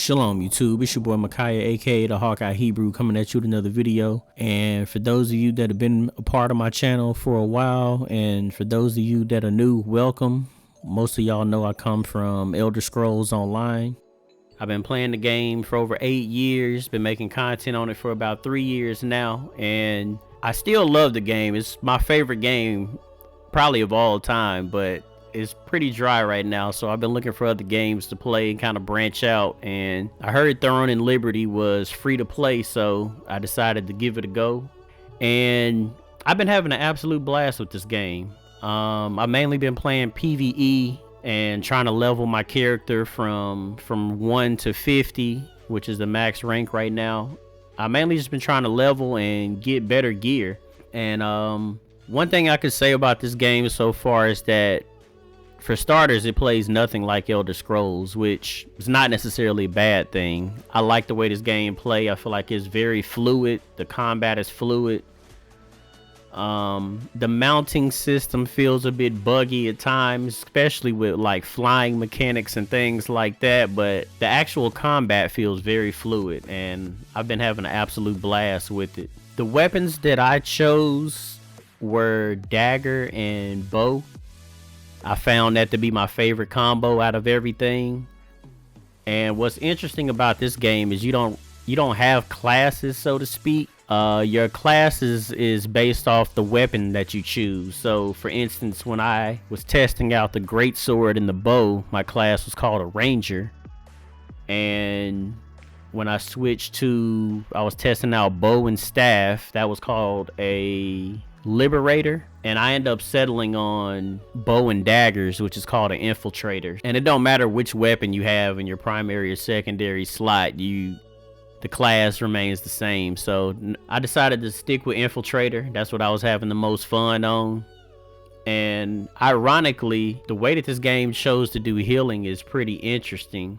Shalom YouTube, it's your boy Micaiah aka the Hawkeye Hebrew coming at you with another video. And for those of you that have been a part of my channel for a while, and for those of you that are new, welcome. Most of y'all know I come from Elder Scrolls Online. I've been playing the game for over 8 years, been making content on it for about 3 years now, and I still love the game. It's my favorite game probably of all time, but it's pretty dry right now, so I've been looking for other games to play and kind of branch out. And I heard Throne and Liberty was free to play, so I decided to give it a go. And I've been having an absolute blast with this game. I've mainly been playing PvE and trying to level my character from 1 to 50, which is the max rank right now. I mainly just been trying to level and get better gear. And one thing I could say about this game so far is that, for starters, it plays nothing like Elder Scrolls, which is not necessarily a bad thing. I like the way this game plays. I feel like it's very fluid. The combat is fluid. The mounting system feels a bit buggy at times, especially with like flying mechanics and things like that, but the actual combat feels very fluid, and I've been having an absolute blast with it. The weapons that I chose were dagger and bow. I found that to be my favorite combo out of everything. And what's interesting about this game is you don't have classes, so to speak. Your classes is based off the weapon that you choose. So for instance, when I was testing out the greatsword and the bow, my class was called a ranger. And when I switched to, I was testing out bow and staff, that was called a liberator. And I end up settling on bow and daggers, which is called an infiltrator. And it don't matter which weapon you have in your primary or secondary slot, the class remains the same. So I decided to stick with infiltrator. That's what I was having the most fun on. And ironically, the way that this game chose to do healing is pretty interesting.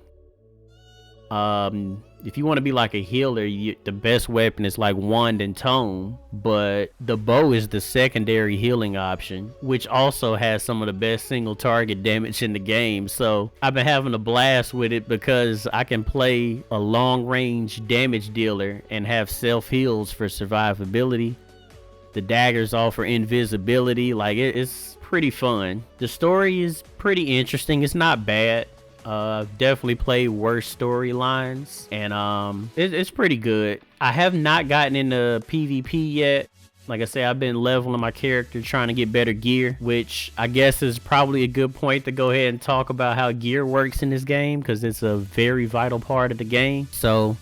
If you want to be like a healer, the best weapon is like wand and tome, but the bow is the secondary healing option, which also has some of the best single target damage in the game. So I've been having a blast with it because I can play a long range damage dealer and have self heals for survivability. The daggers offer invisibility. Like it's pretty fun. The story is pretty interesting. It's not bad. I've definitely played worse storylines, and it's pretty good. I have not gotten into PvP yet. Like I say, I've been leveling my character, trying to get better gear, which I guess is probably a good point to go ahead and talk about how gear works in this game, because it's a very vital part of the game. So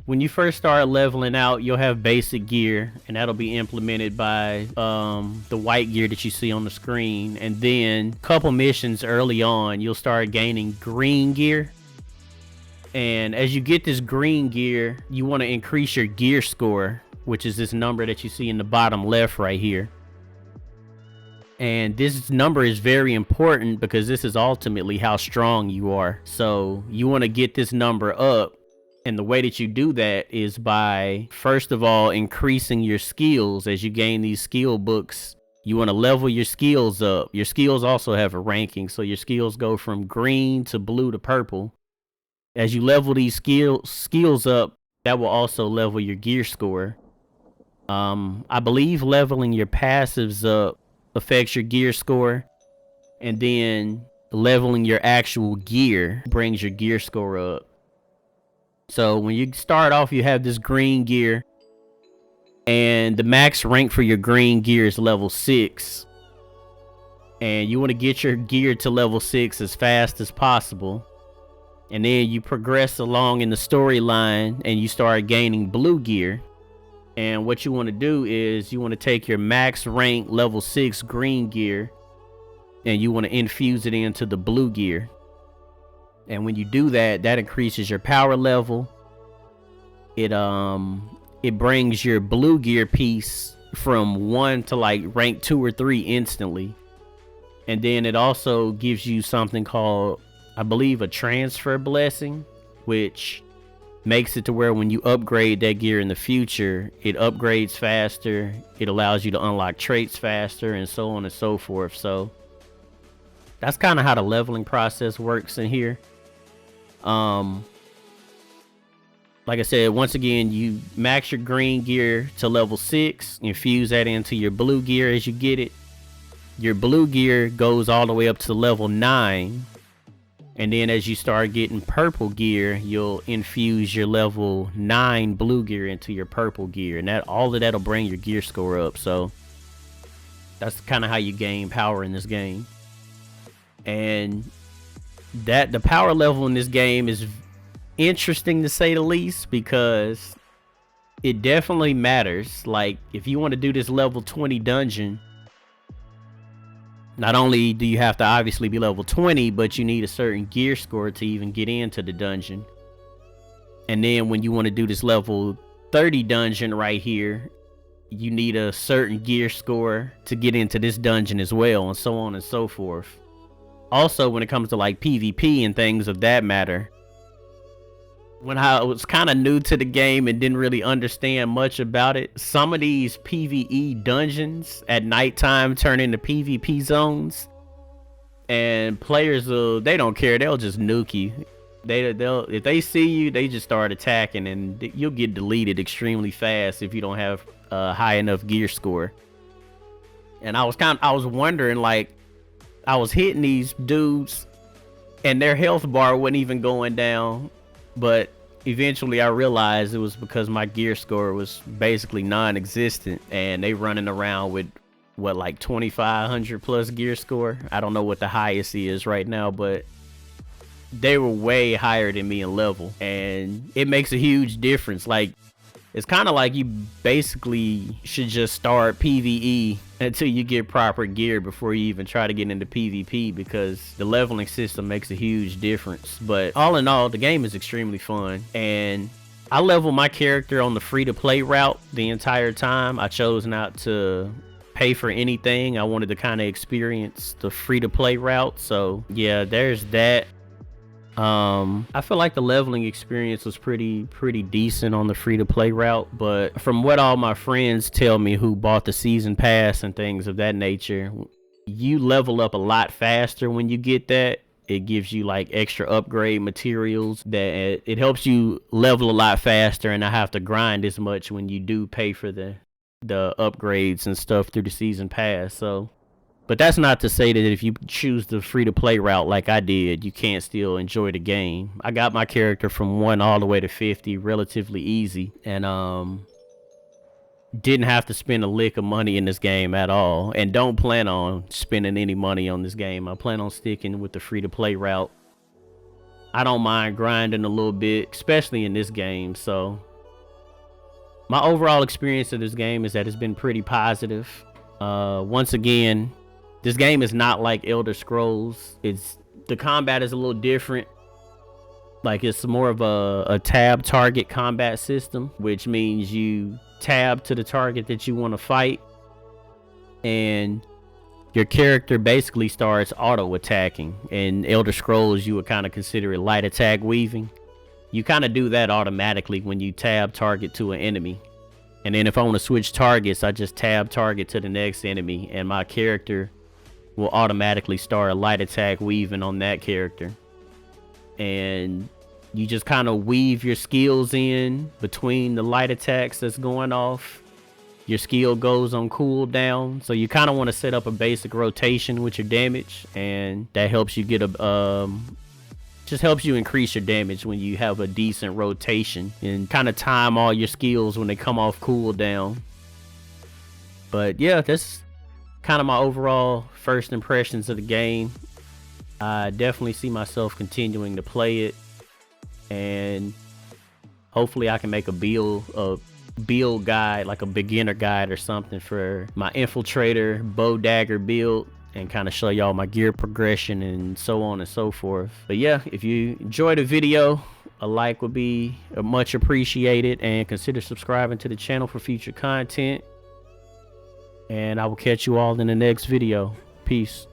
when you first start leveling out, you'll have basic gear, and that'll be implemented by the white gear that you see on the screen. And then a couple missions early on, you'll start gaining green gear. And as you get this green gear, you want to increase your gear score, which is this number that you see in the bottom left right here. And this number is very important because this is ultimately how strong you are. So you want to get this number up. And the way that you do that is by, first of all, increasing your skills. As you gain these skill books, you want to level your skills up. Your skills also have a ranking, so your skills go from green to blue to purple. As you level these skills up, that will also level your gear score. I believe leveling your passives up affects your gear score, and then leveling your actual gear brings your gear score up. So when you start off, you have this green gear, and the max rank for your green gear is level 6. And you want to get your gear to level 6 as fast as possible. And then you progress along in the storyline and you start gaining blue gear. And what you want to do is you want to take your max rank level 6 green gear and you want to infuse it into the blue gear. And when you do that, that increases your power level. It brings your blue gear piece from 1 to like rank 2 or 3 instantly. And then it also gives you something called, I believe, a transfer blessing, which makes it to where when you upgrade that gear in the future, it upgrades faster. It allows you to unlock traits faster, and so on and so forth. So that's kind of how the leveling process works in here. like I said, once again, you max your green gear to level 6, infuse that into your blue gear as you get it. Your blue gear goes all the way up to level 9. And then as you start getting purple gear, you'll infuse your level 9 blue gear into your purple gear. And that all of that'll bring your gear score up. So that's kind of how you gain power in this game. And that the power level in this game is interesting to say the least, because it definitely matters. Like, if you want to do this level 20 dungeon, not only do you have to obviously be level 20, but you need a certain gear score to even get into the dungeon. And then when you want to do this level 30 dungeon right here, you need a certain gear score to get into this dungeon as well, and so on and so forth. Also, when it comes to like PvP and things of that matter, when I was kind of new to the game and didn't really understand much about it, some of these PvE dungeons at nighttime turn into PvP zones, and players they don't care, they'll just nuke you. They'll if they see you, they just start attacking, and you'll get deleted extremely fast if you don't have a high enough gear score. And I was wondering, like, I was hitting these dudes and their health bar wasn't even going down. But eventually I realized it was because my gear score was basically non-existent, and they running around with what, like 2500 plus gear score. I don't know what the highest is right now, but they were way higher than me in level, and it makes a huge difference. Like, it's kind of like you basically should just start PvE until you get proper gear before you even try to get into PvP, because the leveling system makes a huge difference. But all in all, the game is extremely fun, and I level my character on the free-to-play route the entire time. I chose not to pay for anything. I wanted to kind of experience the free-to-play route. So yeah, there's that. I feel like the leveling experience was pretty decent on the free-to-play route, but from what all my friends tell me who bought the season pass and things of that nature, you level up a lot faster when you get that. It gives you like extra upgrade materials that it helps you level a lot faster and not have to grind as much when you do pay for the upgrades and stuff through the season pass. So, but that's not to say that if you choose the free-to-play route like I did, you can't still enjoy the game. I got my character from 1 all the way to 50 relatively easy, and didn't have to spend a lick of money in this game at all, and don't plan on spending any money on this game. I plan on sticking with the free-to-play route. I don't mind grinding a little bit, especially in this game. So my overall experience of this game is that it's been pretty positive. Once again, this game is not like Elder Scrolls. The combat is a little different. Like, it's more of a tab target combat system, which means you tab to the target that you want to fight, and your character basically starts auto attacking. In Elder Scrolls, you would kind of consider it light attack weaving. You kind of do that automatically when you tab target to an enemy. And then if I want to switch targets, I just tab target to the next enemy, and my character will automatically start a light attack weaving on that character. And you just kind of weave your skills in between the light attacks that's going off. Your skill goes on cooldown, so you kind of want to set up a basic rotation with your damage, and that helps you get just helps you increase your damage when you have a decent rotation, and kind of time all your skills when they come off cooldown. But yeah, that's kind of my overall first impressions of the game. I definitely see myself continuing to play it, and hopefully I can make a build guide, like a beginner guide or something, for my infiltrator bow dagger build, and kind of show y'all my gear progression and so on and so forth. But yeah, if you enjoyed the video, a like would be much appreciated, and consider subscribing to the channel for future content. And I will catch you all in the next video. Peace.